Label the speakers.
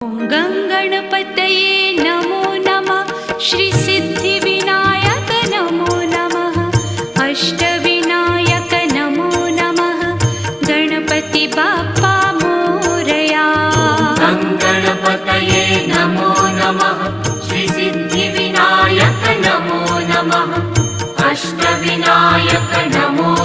Speaker 1: गणपतये नमो नमः। श्री सिद्धिविनायक नमो नमः। अष्टविनायक नमो नमः। गणपति बाप्पा मोरया।
Speaker 2: गणपतये नमो नमः। श्री सिद्धिविनायक नमो नमः। अष्टविनायक नमो